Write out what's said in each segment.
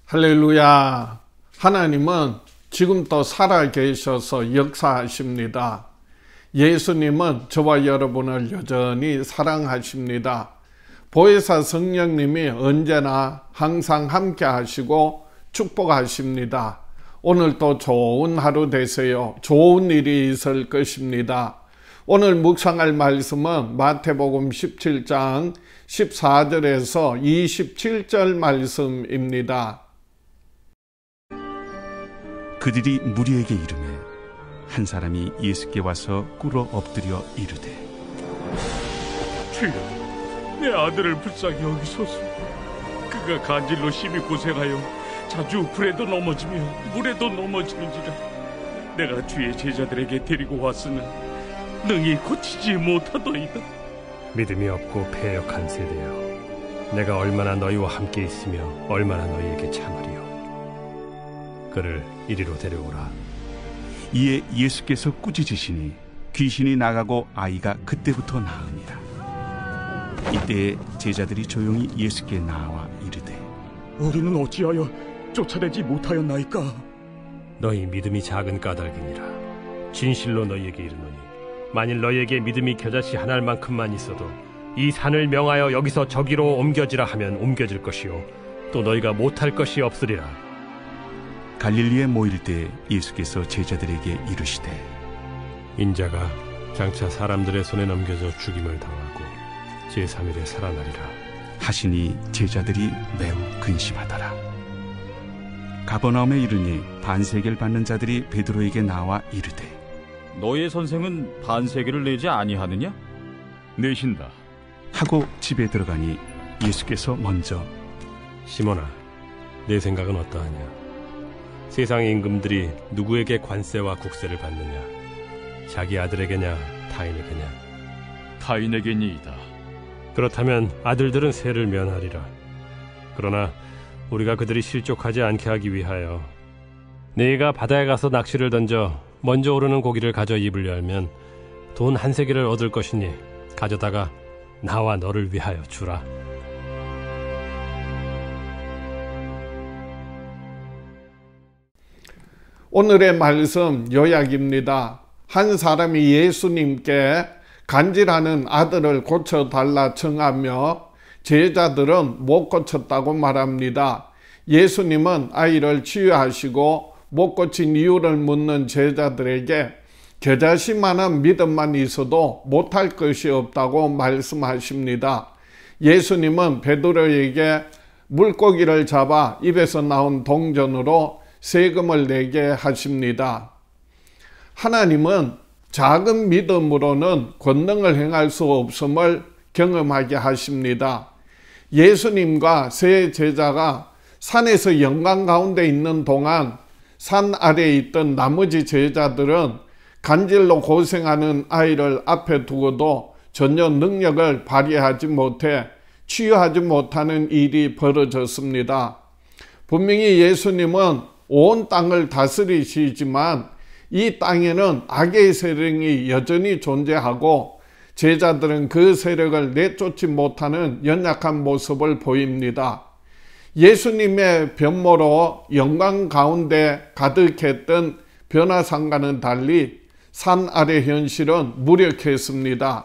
할렐루야. 하나님은 지금도 살아계셔서 역사하십니다. 예수님은 저와 여러분을 여전히 사랑하십니다. 보혜사 성령님이 언제나 항상 함께 하시고 축복하십니다. 오늘도 좋은 하루 되세요. 좋은 일이 있을 것입니다. 오늘 묵상할 말씀은 마태복음 17장 14절에서 27절 말씀입니다. 그들이 무리에게 이르매 한 사람이 예수께 와서 꿇어 엎드려 이르되, 주여, 내 아들을 불쌍히 여기소서. 그가 간질로 심히 고생하여 자주 불에도 넘어지며 물에도 넘어지는지라. 내가 주의 제자들에게 데리고 왔으나 능히 고치지 못하더이다. 믿음이 없고 패역한 세대여, 내가 얼마나 너희와 함께 있으며 얼마나 너희에게 참으리요. 그를 이리로 데려오라. 이에 예수께서 꾸짖으시니 귀신이 나가고 아이가 그때부터 나으니라. 이때에 제자들이 조용히 예수께 나와 이르되, 우리는 어찌하여 쫓아내지 못하였나이까? 너희 믿음이 작은 까닭이니라. 진실로 너희에게 이르노니 만일 너희에게 믿음이 겨자씨 한 알만큼만 있어도 이 산을 명하여 여기서 저기로 옮겨지라 하면 옮겨질 것이요, 또 너희가 못할 것이 없으리라. 갈릴리에 모일 때 예수께서 제자들에게 이르시되, 인자가 장차 사람들의 손에 넘겨져 죽임을 당하고 제3일에 살아나리라 하시니 제자들이 매우 근심하더라. 가버나움에 이르니 반세계를 받는 자들이 베드로에게 나와 이르되, 너의 선생은 반세계를 내지 아니하느냐? 내신다 하고 집에 들어가니 예수께서 먼저, 시몬아, 내 생각은 어떠하냐? 세상의 임금들이 누구에게 관세와 국세를 받느냐? 자기 아들에게냐 타인에게냐? 타인에게니이다. 그렇다면 아들들은 세를 면하리라. 그러나 우리가 그들이 실족하지 않게 하기 위하여 네가 바다에 가서 낚시를 던져 먼저 오르는 고기를 가져 입을 열면 돈 한 세겔을 얻을 것이니 가져다가 나와 너를 위하여 주라. 오늘의 말씀 요약입니다. 한 사람이 예수님께 간질하는 아들을 고쳐달라 청하며 제자들은 못 고쳤다고 말합니다. 예수님은 아이를 치유하시고 못 고친 이유를 묻는 제자들에게 겨자씨만한 믿음만 있어도 못할 것이 없다고 말씀하십니다. 예수님은 베드로에게 물고기를 잡아 입에서 나온 동전으로 세금을 내게 하십니다. 하나님은 작은 믿음으로는 권능을 행할 수 없음을 경험하게 하십니다. 예수님과 세 제자가 산에서 영광 가운데 있는 동안 산 아래에 있던 나머지 제자들은 간질로 고생하는 아이를 앞에 두고도 전혀 능력을 발휘하지 못해 치유하지 못하는 일이 벌어졌습니다. 분명히 예수님은 온 땅을 다스리시지만 이 땅에는 악의 세력이 여전히 존재하고 제자들은 그 세력을 내쫓지 못하는 연약한 모습을 보입니다. 예수님의 변모로 영광 가운데 가득했던 변화산과는 달리 산 아래 현실은 무력했습니다.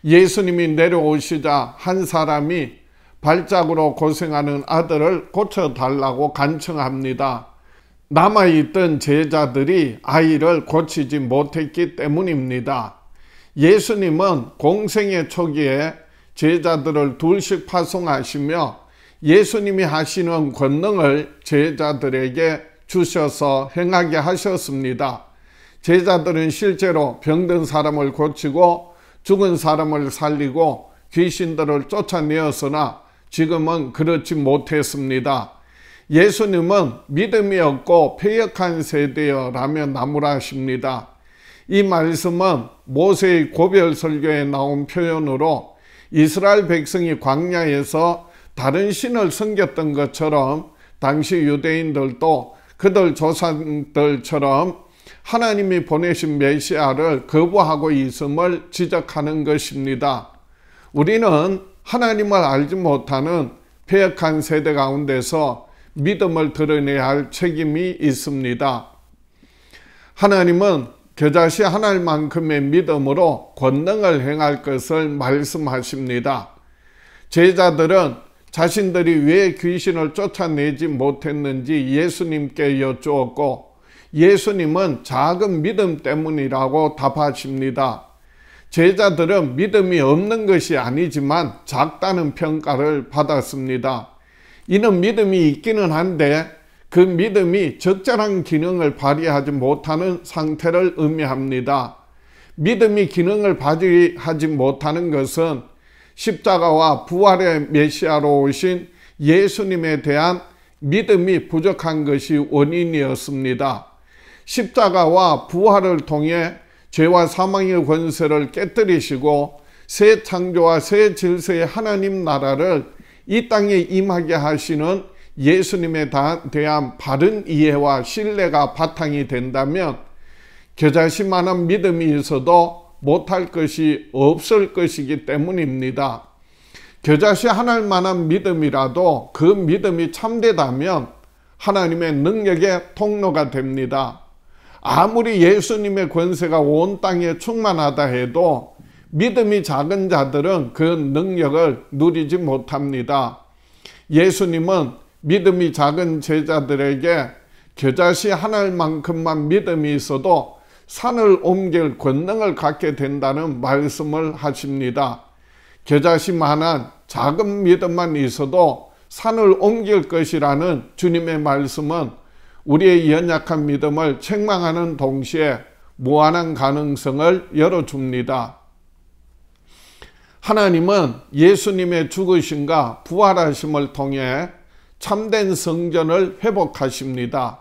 예수님이 내려오시자 한 사람이 발작으로 고생하는 아들을 고쳐달라고 간청합니다. 남아있던 제자들이 아이를 고치지 못했기 때문입니다. 예수님은 공생의 초기에 제자들을 둘씩 파송하시며 예수님이 하시는 권능을 제자들에게 주셔서 행하게 하셨습니다. 제자들은 실제로 병든 사람을 고치고 죽은 사람을 살리고 귀신들을 쫓아내었으나 지금은 그렇지 못했습니다. 예수님은 믿음이 없고 패역한 세대여라며 나무라십니다. 이 말씀은 모세의 고별 설교에 나온 표현으로 이스라엘 백성이 광야에서 다른 신을 섬겼던 것처럼 당시 유대인들도 그들 조상들처럼 하나님이 보내신 메시아를 거부하고 있음을 지적하는 것입니다. 우리는 하나님을 알지 못하는 패역한 세대 가운데서 믿음을 드러내야 할 책임이 있습니다. 하나님은 겨자씨 한 알만큼의 믿음으로 권능을 행할 것을 말씀하십니다. 제자들은 자신들이 왜 귀신을 쫓아내지 못했는지 예수님께 여쭈었고 예수님은 작은 믿음 때문이라고 답하십니다. 제자들은 믿음이 없는 것이 아니지만 작다는 평가를 받았습니다. 이는 믿음이 있기는 한데 그 믿음이 적절한 기능을 발휘하지 못하는 상태를 의미합니다. 믿음이 기능을 발휘하지 못하는 것은 십자가와 부활의 메시아로 오신 예수님에 대한 믿음이 부족한 것이 원인이었습니다. 십자가와 부활을 통해 죄와 사망의 권세를 깨뜨리시고 새 창조와 새 질서의 하나님 나라를 이 땅에 임하게 하시는 예수님에 대한 바른 이해와 신뢰가 바탕이 된다면 겨자씨만한 믿음이 있어도 못할 것이 없을 것이기 때문입니다. 겨자씨 한 알만한 믿음이라도 그 믿음이 참되다면 하나님의 능력의 통로가 됩니다. 아무리 예수님의 권세가 온 땅에 충만하다 해도 믿음이 작은 자들은 그 능력을 누리지 못합니다. 예수님은 믿음이 작은 제자들에게 겨자씨 한 알만큼만 믿음이 있어도 산을 옮길 권능을 갖게 된다는 말씀을 하십니다. 겨자씨만한 작은 믿음만 있어도 산을 옮길 것이라는 주님의 말씀은 우리의 연약한 믿음을 책망하는 동시에 무한한 가능성을 열어줍니다. 하나님은 예수님의 죽으심과 부활하심을 통해 참된 성전을 회복하십니다.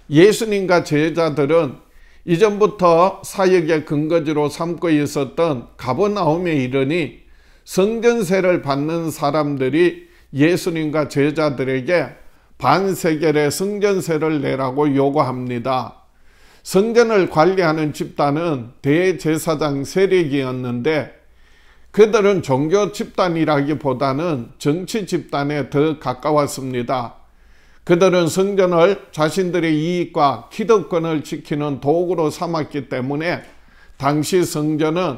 예수님과 제자들은 이전부터 사역의 근거지로 삼고 있었던 가버나움에 이르니 성전세를 받는 사람들이 예수님과 제자들에게 반세겔의 성전세를 내라고 요구합니다. 성전을 관리하는 집단은 대제사장 세력이었는데 그들은 종교 집단이라기보다는 정치 집단에 더 가까웠습니다. 그들은 성전을 자신들의 이익과 기득권을 지키는 도구로 삼았기 때문에 당시 성전은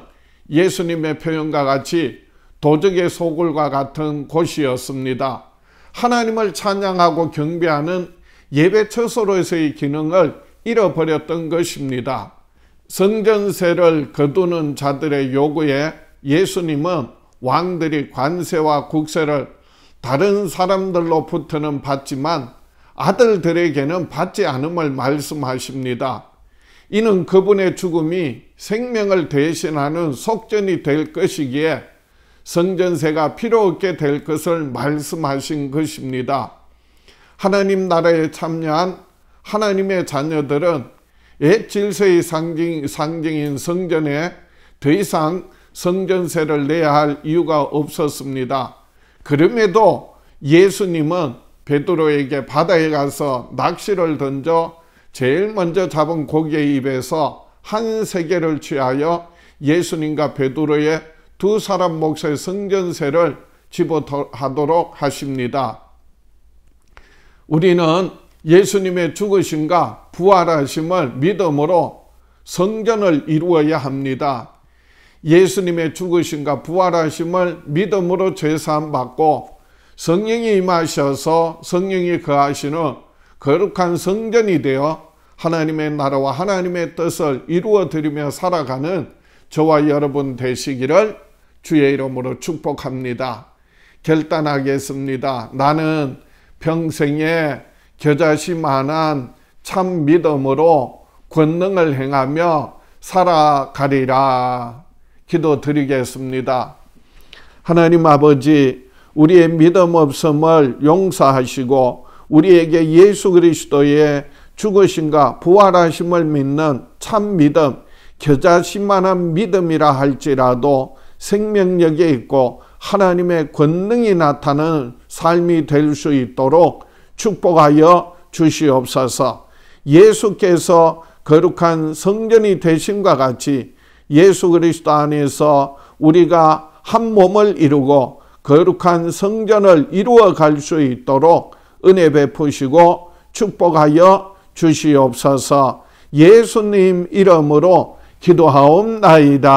예수님의 표현과 같이 도적의 소굴과 같은 곳이었습니다. 하나님을 찬양하고 경배하는 예배 처소로서의 기능을 잃어버렸던 것입니다. 성전세를 거두는 자들의 요구에 예수님은 왕들이 관세와 국세를 다른 사람들로부터는 받지만 아들들에게는 받지 않음을 말씀하십니다. 이는 그분의 죽음이 생명을 대신하는 속전이 될 것이기에 성전세가 필요 없게 될 것을 말씀하신 것입니다. 하나님 나라에 참여한 하나님의 자녀들은 옛 질서의 상징인 성전에 더 이상 성전세를 내야 할 이유가 없었습니다. 그럼에도 예수님은 베드로에게 바다에 가서 낚시를 던져 제일 먼저 잡은 고기의 입에서 한 세겔을 취하여 예수님과 베드로의 두 사람 몫의 성전세를 지불하도록 하십니다. 우리는 예수님의 죽으심과 부활하심을 믿음으로 성전을 이루어야 합니다. 예수님의 죽으심과 부활하심을 믿음으로 죄사함 받고 성령이 임하셔서 성령이 거하시는 거룩한 성전이 되어 하나님의 나라와 하나님의 뜻을 이루어 드리며 살아가는 저와 여러분 되시기를 주의 이름으로 축복합니다. 결단하겠습니다. 나는 평생에 겨자씨만한 참 믿음으로 권능을 행하며 살아가리라. 기도드리겠습니다. 하나님 아버지, 우리의 믿음 없음을 용서하시고 우리에게 예수 그리스도의 죽으심과 부활하심을 믿는 참 믿음, 겨자씨만한 믿음이라 할지라도 생명력이 있고 하나님의 권능이 나타나는 삶이 될 수 있도록 축복하여 주시옵소서. 예수께서 거룩한 성전이 되심과 같이 예수 그리스도 안에서 우리가 한 몸을 이루고 거룩한 성전을 이루어 갈 수 있도록 은혜 베푸시고 축복하여 주시옵소서. 예수님 이름으로 기도하옵나이다.